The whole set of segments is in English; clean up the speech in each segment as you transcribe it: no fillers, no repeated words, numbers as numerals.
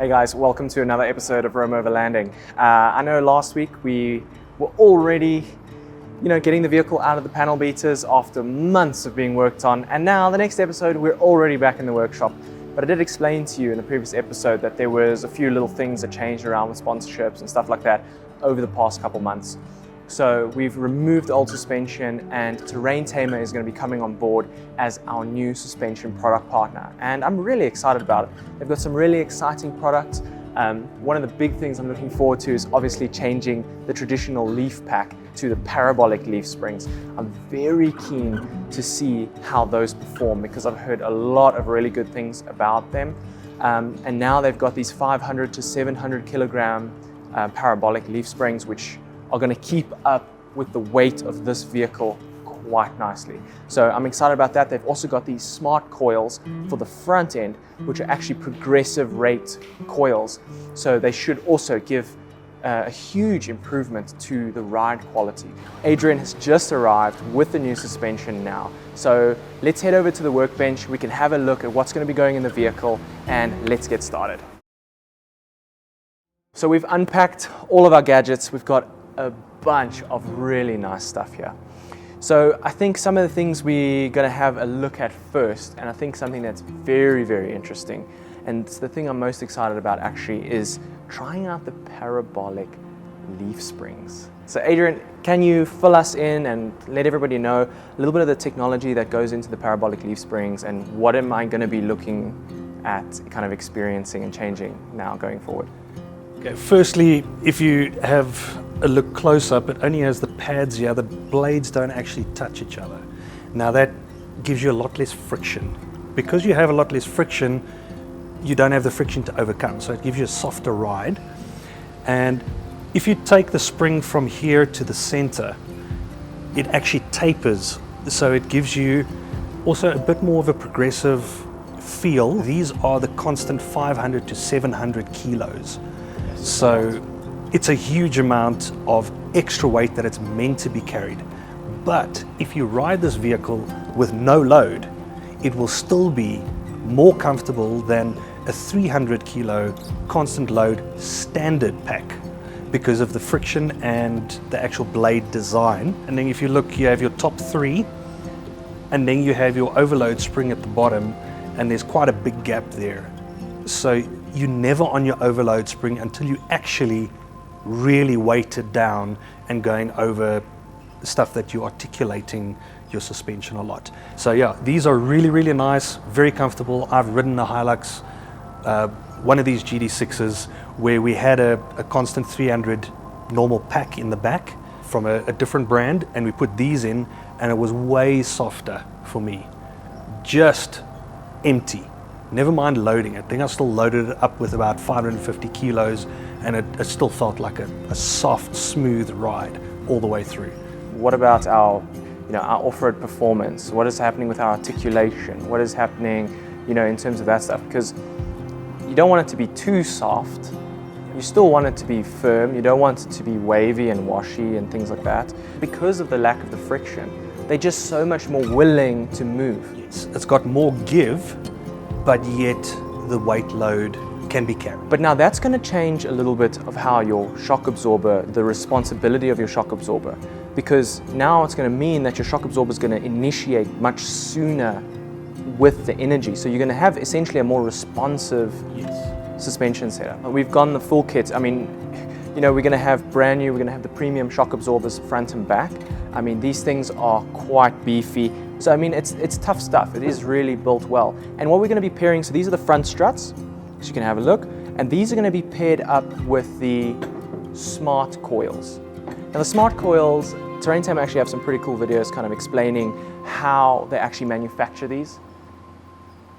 Hey guys, welcome to another episode of Overlanding. I know last week we were already, getting the vehicle out of the panel beaters after months of being worked on, and now the next episode we're already back in the workshop. But I did explain to you in the previous episode that there was a few little things that changed around with sponsorships and stuff like that over the past couple months. So we've removed the old suspension, and Tamer is going to be coming on board as our new suspension product partner. And I'm really excited about it. They've got some really exciting products. One of the big things I'm looking forward to is obviously changing the traditional leaf pack to the parabolic leaf springs. I'm very keen to see how those perform because I've heard a lot of really good things about them. And now they've got these 500 to 700 kilogram parabolic leaf springs, which are going to keep up with the weight of this vehicle quite nicely. So I'm excited about that. They've also got these smart coils for the front end, which are actually progressive rate coils. So they should also give a huge improvement to the ride quality. Adrian has just arrived with the new suspension now. So let's head over to the workbench. We can have a look at what's going to be going in the vehicle, and let's get started. So we've unpacked all of our gadgets. We've got a bunch of really nice stuff here. So I think some of the things we're going to have a look at first, and I think something that's very, very interesting, and the thing I'm most excited about actually is trying out the parabolic leaf springs. So Adrian, can you fill us in and let everybody know a little bit of the technology that goes into the parabolic leaf springs, and what am I going to be looking at kind of experiencing and changing now going forward? Okay, firstly, if you have a look close up, it only has the pads here. The blades don't actually touch each other. Now that gives you a lot less friction. Because you have a lot less friction, you don't have the friction to overcome. So it gives you a softer ride. And if you take the spring from here to the center, it actually tapers. So it gives you also a bit more of a progressive feel. These are the constant 500 to 700 kilos. So it's a huge amount of extra weight that it's meant to be carried. But if you ride this vehicle with no load, it will still be more comfortable than a 300 kilo constant load standard pack because of the friction and the actual blade design. And then if you look, you have your top three, and then you have your overload spring at the bottom, and there's quite a big gap there. So you're never on your overload spring until you actually really weight it down and going over stuff that you're articulating your suspension a lot. So yeah, these are really, really nice, very comfortable. I've ridden a Hilux, one of these GD6s, where we had a constant 300 normal pack in the back from a different brand, and we put these in, and it was way softer for me. Just empty. Never mind loading it. I think I still loaded it up with about 550 kilos, and it still felt like a soft, smooth ride all the way through. What about our off-road performance? What is happening with our articulation? What is happening, in terms of that stuff? Because you don't want it to be too soft. You still want it to be firm. You don't want it to be wavy and washy and things like that. Because of the lack of the friction, they're just so much more willing to move. Yes, it's got more give, but yet the weight load can be carried. But now that's going to change a little bit of how your shock absorber, the responsibility of your shock absorber, because now it's going to mean that your shock absorber is going to initiate much sooner with the energy. So you're going to have essentially a more responsive suspension setup. We've gone the full kit. I mean, we're going to have we're going to have the premium shock absorbers front and back. I mean, these things are quite beefy. So I mean, it's tough stuff. It is really built well. And what we're going to be pairing, so these are the front struts, so you can have a look. And these are going to be paired up with the smart coils. Now the smart coils, Tamer actually have some pretty cool videos kind of explaining how they actually manufacture these.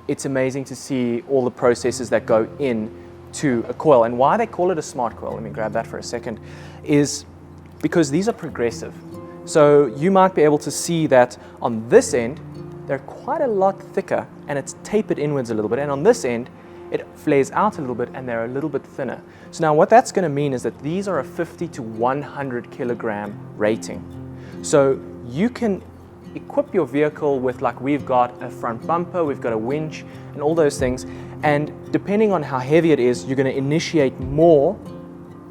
It's amazing to see all the processes that go in to a coil. And why they call it a smart coil, let me grab that for a second, is because these are progressive. So you might be able to see that on this end, they're quite a lot thicker and it's tapered inwards a little bit. And on this end, it flares out a little bit and they're a little bit thinner. So now what that's going to mean is that these are a 50 to 100 kilogram rating. So you can equip your vehicle with, like we've got a front bumper, we've got a winch and all those things. And depending on how heavy it is, you're going to initiate more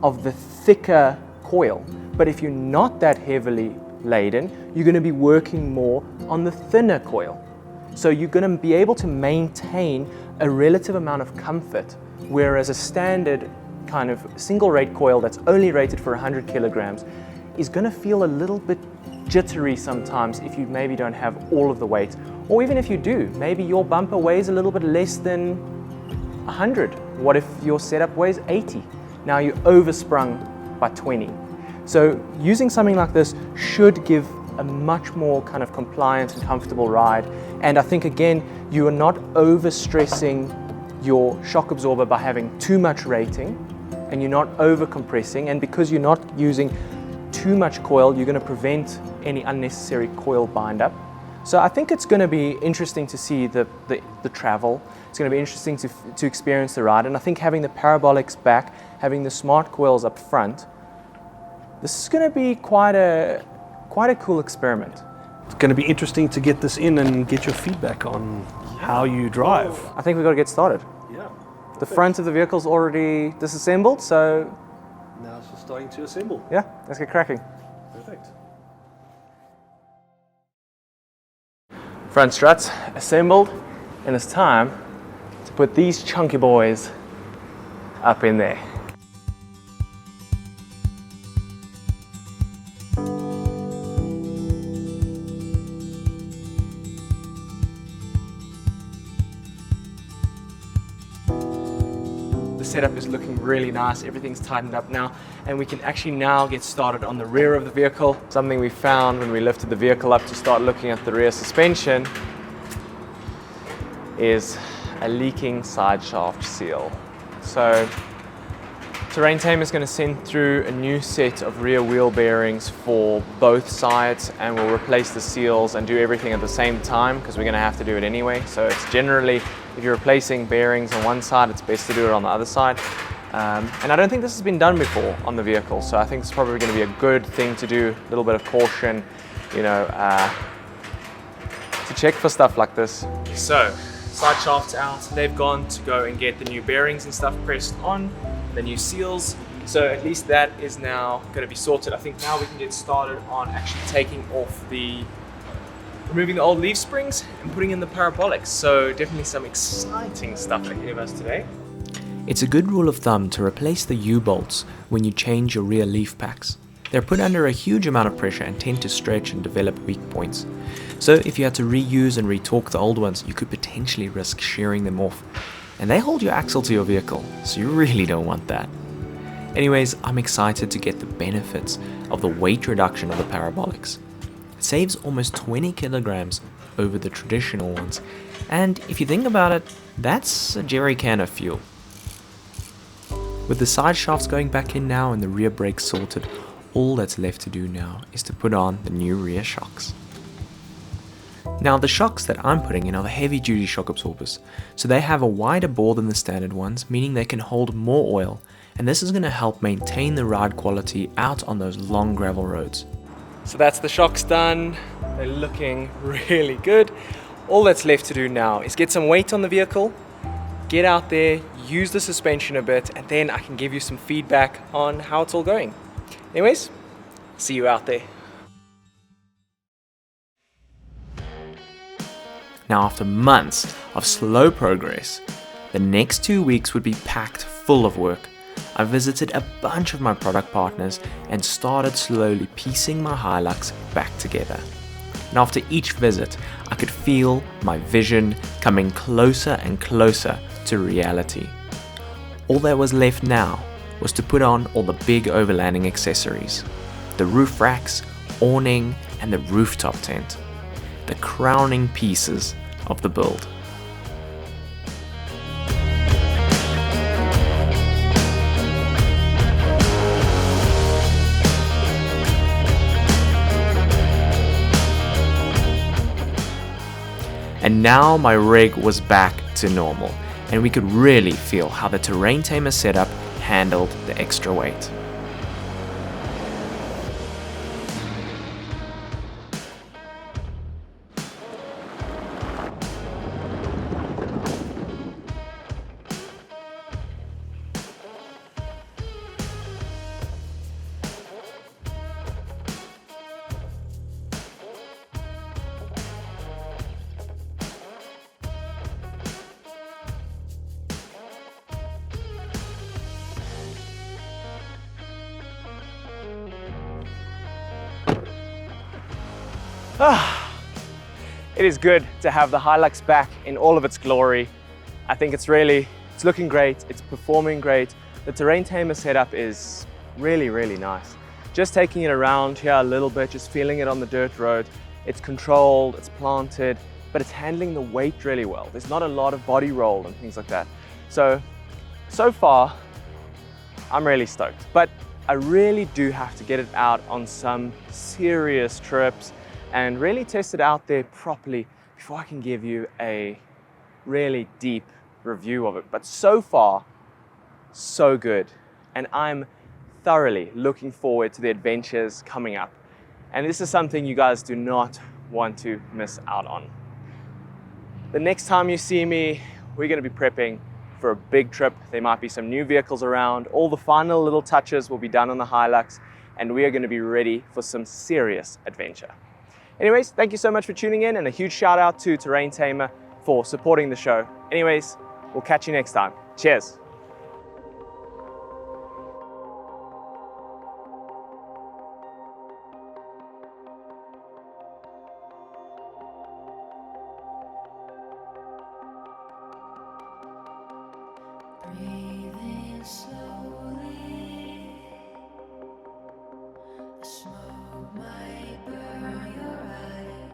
of the thicker coil. But if you're not that heavily laden, you're going to be working more on the thinner coil. So you're going to be able to maintain a relative amount of comfort, whereas a standard kind of single rate coil that's only rated for 100 kilograms is going to feel a little bit jittery sometimes if you maybe don't have all of the weight. Or even if you do, maybe your bumper weighs a little bit less than 100. What if your setup weighs 80? Now you oversprung by 20. So using something like this should give a much more kind of compliant and comfortable ride. And I think again, you are not overstressing your shock absorber by having too much rating, and you're not over compressing. And because you're not using too much coil, you're going to prevent any unnecessary coil bind up. So I think it's going to be interesting to see the travel. It's going to be interesting to experience the ride. And I think having the parabolics back, having the smart coils up front, this is going to be quite a cool experiment. It's going to be interesting to get this in and get your feedback on how you drive. I think we've got to get started. Yeah. The front of the vehicle's already disassembled, so Now it's just starting to assemble. yeah, let's get cracking. Perfect. Front struts assembled, and it's time to put these chunky boys up in there. The setup is looking really nice, everything's tightened up now, and we can actually now get started on the rear of the vehicle. Something we found when we lifted the vehicle up to start looking at the rear suspension is a leaking side shaft seal. So Terrain Tamer is going to send through a new set of rear wheel bearings for both sides, and we'll replace the seals and do everything at the same time because we're going to have to do it anyway. So it's generally, if you're replacing bearings on one side, it's best to do it on the other side. And I don't think this has been done before on the vehicle, so I think it's probably going to be a good thing to do, a little bit of caution, you know, to check for stuff like this. So, side shafts out, they've gone to go and get the new bearings and stuff pressed on, the new seals. So at least that is now going to be sorted. I think now we can get started on actually taking off removing the old leaf springs and putting in the parabolics. So definitely some exciting stuff ahead of us today. It's a good rule of thumb to replace the U-bolts when you change your rear leaf packs. They're put under a huge amount of pressure and tend to stretch and develop weak points. So if you had to reuse and retorque the old ones, you could potentially risk shearing them off. And they hold your axle to your vehicle, so you really don't want that. Anyways, I'm excited to get the benefits of the weight reduction of the parabolics. It saves almost 20 kilograms over the traditional ones, and if you think about it, that's a jerry can of fuel. With the side shafts going back in now and the rear brakes sorted, all that's left to do now is to put on the new rear shocks. Now the shocks that I'm putting in are the heavy duty shock absorbers, so they have a wider bore than the standard ones, meaning they can hold more oil, and this is going to help maintain the ride quality out on those long gravel roads. So that's the shocks done, they're looking really good. All that's left to do now is get some weight on the vehicle, get out there, use the suspension a bit, and then I can give you some feedback on how it's all going. Anyways, see you out there. Now after months of slow progress, the next 2 weeks would be packed full of work. I visited a bunch of my product partners and started slowly piecing my Hilux back together. And after each visit, I could feel my vision coming closer and closer to reality. All that was left now was to put on all the big overlanding accessories. The roof racks, awning, and the rooftop tent. The crowning pieces of the build. And now my rig was back to normal, and we could really feel how the Terrain Tamer setup handled the extra weight. It is good to have the Hilux back in all of its glory. I think it's looking great, it's performing great. The Terrain Tamer setup is really, really nice. Just taking it around here a little bit, just feeling it on the dirt road. It's controlled, it's planted, but it's handling the weight really well. There's not a lot of body roll and things like that. So far, I'm really stoked. But I really do have to get it out on some serious trips and really test it out there properly before I can give you a really deep review of it. But so far, so good. And I'm thoroughly looking forward to the adventures coming up. And this is something you guys do not want to miss out on. The next time you see me, we're going to be prepping for a big trip. There might be some new vehicles around. All the final little touches will be done on the Hilux, and we are going to be ready for some serious adventure. Anyways, thank you so much for tuning in, and a huge shout out to Terrain Tamer for supporting the show. Anyways, we'll catch you next time. Cheers.